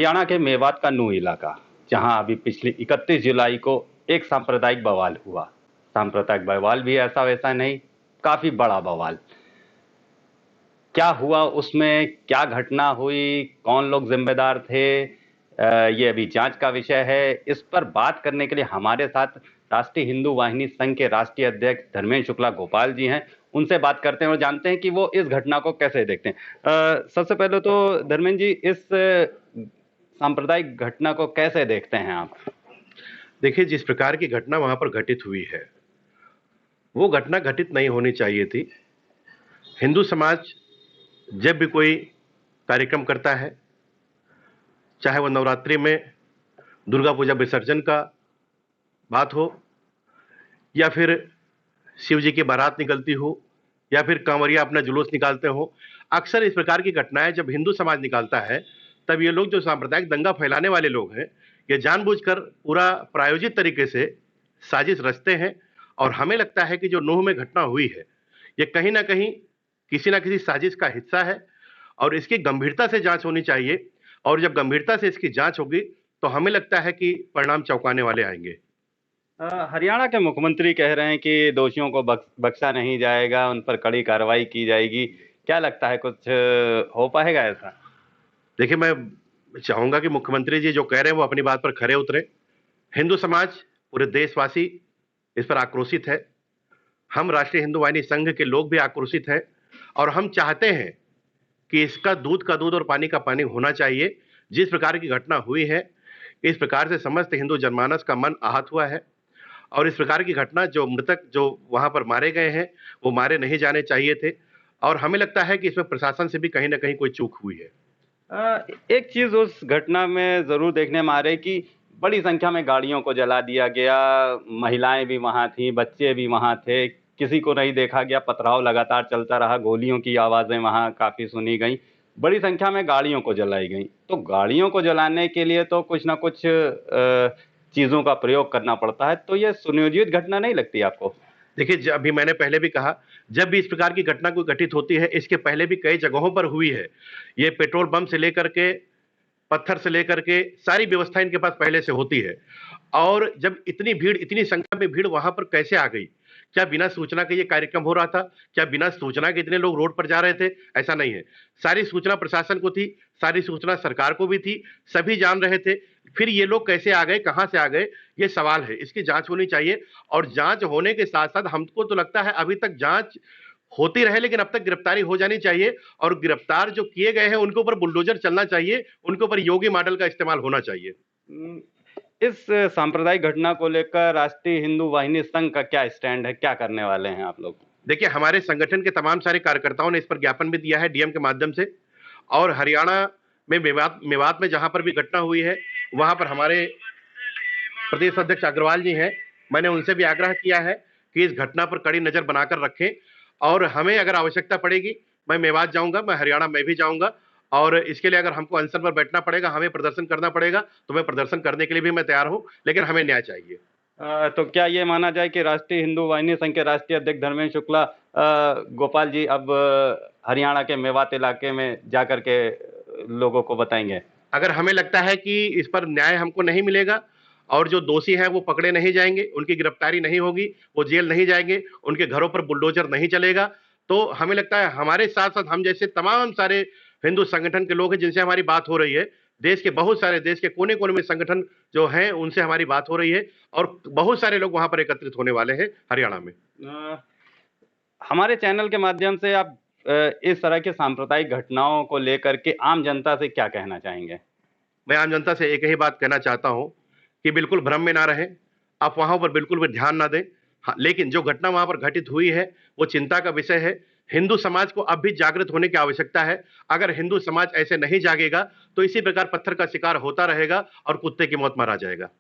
हरियाणा के मेवात का नूह इलाका, जहां अभी पिछली 31 जुलाई को एक सांप्रदायिक बवाल हुआ। सांप्रदायिक बवाल भी ऐसा वैसा नहीं, काफी बड़ा बवाल। क्या हुआ उसमें, क्या घटना हुई, कौन लोग जिम्मेदार थे, ये अभी जांच का विषय है। इस पर बात करने के लिए हमारे साथ राष्ट्रीय हिंदू वाहिनी संघ के राष्ट्रीय अध्यक्ष धर्मेंद्र शुक्ला गोपाल जी हैं। उनसे बात करते हैं और जानते हैं कि वो इस घटना को कैसे देखते हैं। सबसे पहले तो धर्मेंद्र जी, इस सांप्रदायिक घटना को कैसे देखते हैं आप? देखिए, जिस प्रकार की घटना वहां पर घटित हुई है, वो घटना घटित नहीं होनी चाहिए थी। हिंदू समाज जब भी कोई कार्यक्रम करता है, चाहे वो नवरात्रि में दुर्गा पूजा विसर्जन का बात हो, या फिर शिव जी की बारात निकलती हो, या फिर कांवरिया अपना जुलूस निकालते हो, अक्सर इस प्रकार की घटनाएं जब हिंदू समाज निकालता है, तब ये लोग जो सांप्रदायिक दंगा फैलाने वाले लोग हैं, ये जानबूझकर पूरा प्रायोजित तरीके से साजिश रचते हैं। और हमें लगता है कि जो नूह में घटना हुई है, ये कहीं ना कहीं किसी ना किसी साजिश का हिस्सा है और इसकी गंभीरता से जांच होनी चाहिए। और जब गंभीरता से इसकी जांच होगी तो हमें लगता है कि परिणाम चौंकाने वाले आएंगे। हरियाणा के मुख्यमंत्री कह रहे हैं कि दोषियों को बख्शा नहीं जाएगा, उन पर कड़ी कार्रवाई की जाएगी। क्या लगता है, कुछ हो पाएगा ऐसा? देखिए, मैं चाहूंगा कि मुख्यमंत्री जी जो कह रहे हैं वो अपनी बात पर खरे उतरे। हिंदू समाज, पूरे देशवासी इस पर आक्रोशित है। हम राष्ट्रीय हिंदू वाहिनी संघ के लोग भी आक्रोशित हैं और हम चाहते हैं कि इसका दूध का दूध और पानी का पानी होना चाहिए। जिस प्रकार की घटना हुई है, इस प्रकार से समस्त हिंदू जनमानस का मन आहत हुआ है और इस प्रकार की घटना, जो मृतक जो वहां पर मारे गए हैं, वो मारे नहीं जाने चाहिए थे। और हमें लगता है कि इसमें प्रशासन से भी कहीं ना कहीं कोई चूक हुई है। एक चीज उस घटना में जरूर देखने में आ रही कि बड़ी संख्या में गाड़ियों को जला दिया गया। महिलाएं भी वहां थी, बच्चे भी वहां थे, किसी को नहीं देखा गया। पथराव लगातार चलता रहा, गोलियों की आवाजें वहां काफी सुनी गई। बड़ी संख्या में गाड़ियों को जलाई गई। तो गाड़ियों को जलाने के लिए तो कुछ ना कुछ चीजों का प्रयोग करना पड़ता है। तो ये सुनियोजित घटना नहीं लगती आपको? देखिए, अभी मैंने पहले भी कहा, जब भी इस प्रकार की घटना कोई घटित होती है, इसके पहले भी कई जगहों पर हुई है। ये पेट्रोल बम से लेकर के, पत्थर से लेकर के, सारी व्यवस्था इनके पास पहले से होती है। और जब इतनी भीड़, इतनी संख्या में भीड़ वहां पर कैसे आ गई? क्या बिना सूचना के ये कार्यक्रम हो रहा था? क्या बिना सूचना के इतने लोग रोड पर जा रहे थे? ऐसा नहीं है। सारी सूचना प्रशासन को थी, सारी सूचना सरकार को भी थी, सभी जान रहे थे। फिर ये लोग कैसे आ गए, कहां से आ गए, ये सवाल है। इसकी जांच होनी चाहिए। और जांच होने के साथ साथ हमको तो लगता है अभी तक जांच होती रहे, लेकिन अब तक गिरफ्तारी हो जानी चाहिए। और गिरफ्तार जो किए गए हैं उनके ऊपर बुलडोजर चलना चाहिए, उनके ऊपर योगी मॉडल का इस्तेमाल होना चाहिए। इस सांप्रदायिक घटना को लेकर राष्ट्रीय हिंदू वाहिनी संघ का क्या स्टैंड है? क्या करने वाले हैं आप लोग? देखिए, हमारे संगठन के तमाम सारे कार्यकर्ताओं ने इस पर ज्ञापन भी दिया है डीएम के माध्यम से। और हरियाणा में मेवात में जहां पर भी घटना हुई है, वहां पर हमारे प्रदेश अध्यक्ष अग्रवाल जी हैं, मैंने उनसे भी आग्रह किया है कि इस घटना पर कड़ी नजर बनाकर रखें। और हमें अगर आवश्यकता पड़ेगी, मैं मेवात जाऊंगा, मैं हरियाणा में भी जाऊंगा। और इसके लिए अगर हमको अनशन पर बैठना पड़ेगा, हमें प्रदर्शन करना पड़ेगा, तो मैं प्रदर्शन करने के लिए भी मैं तैयार हूं। लेकिन हमें न्याय चाहिए। तो क्या ये माना जाए कि राष्ट्रीय हिंदू वाहिनी संघ के राष्ट्रीय अध्यक्ष धर्मेंद्र शुक्ला गोपाल जी अब हरियाणा के मेवात इलाके में जाकर के लोगों को बताएंगे? अगर हमें लगता है कि इस पर न्याय हमको नहीं मिलेगा और जो दोषी हैं वो पकड़े नहीं जाएंगे, उनकी गिरफ्तारी नहीं होगी, वो जेल नहीं जाएंगे, उनके घरों पर बुलडोजर नहीं चलेगा, तो हमें लगता है हमारे साथ साथ हम जैसे तमाम सारे हिंदू संगठन के लोग हैं जिनसे हमारी बात हो रही है, देश के बहुत सारे, देश के कोने कोने में संगठन जो हैं उनसे हमारी बात हो रही है और बहुत सारे लोग वहां पर एकत्रित होने वाले हैं हरियाणा में। हमारे चैनल के माध्यम से आप इस तरह की सांप्रदायिक घटनाओं को लेकर के आम जनता से क्या कहना चाहेंगे? मैं आम जनता से एक ही बात कहना चाहता हूं कि बिल्कुल भ्रम में ना रहें, अफवाहों पर बिल्कुल भी ध्यान ना दें। हाँ, लेकिन जो घटना वहां पर घटित हुई है वो चिंता का विषय है। हिंदू समाज को अब भी जागृत होने की आवश्यकता है। अगर हिंदू समाज ऐसे नहीं जागेगा तो इसी प्रकार पत्थर का शिकार होता रहेगा और कुत्ते की मौत मारा जाएगा।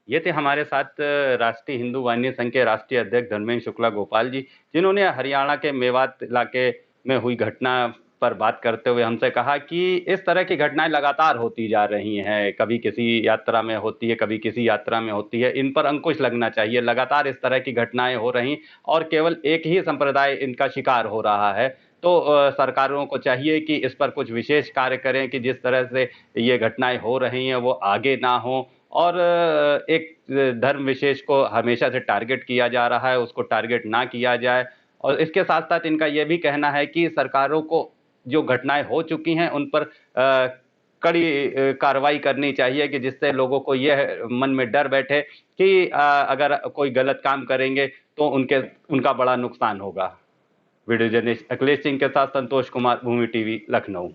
ये थे हमारे साथ राष्ट्रीय हिंदू वाहिनी संघ के राष्ट्रीय अध्यक्ष धर्मेंद्र शुक्ला गोपाल जी, जिन्होंने हरियाणा के मेवात इलाके में हुई घटना पर बात करते हुए हमसे कहा कि इस तरह की घटनाएं लगातार होती जा रही हैं। कभी किसी यात्रा में होती है, कभी किसी यात्रा में होती है। इन पर अंकुश लगना चाहिए। लगातार इस तरह की घटनाएं हो रही और केवल एक ही संप्रदाय इनका शिकार हो रहा है। तो सरकारों को चाहिए कि इस पर कुछ विशेष कार्य करें कि जिस तरह से ये घटनाएं हो रही हैं वो आगे ना हो। और एक धर्म विशेष को हमेशा से टारगेट किया जा रहा है, उसको टारगेट ना किया जाए। और इसके साथ-साथ इनका ये भी कहना है कि सरकारों को जो घटनाएँ हो चुकी हैं, उन पर कड़ी कार्रवाई करनी चाहिए कि जिससे लोगों को यह मन में डर बैठे कि अगर कोई गलत काम करेंगे तो उनका बड़ा नुकसान होगा। वीडियो जर्नलिस्ट अखिलेश सिंह के साथ संतोष कुमार, भूमि टीवी, लखनऊ।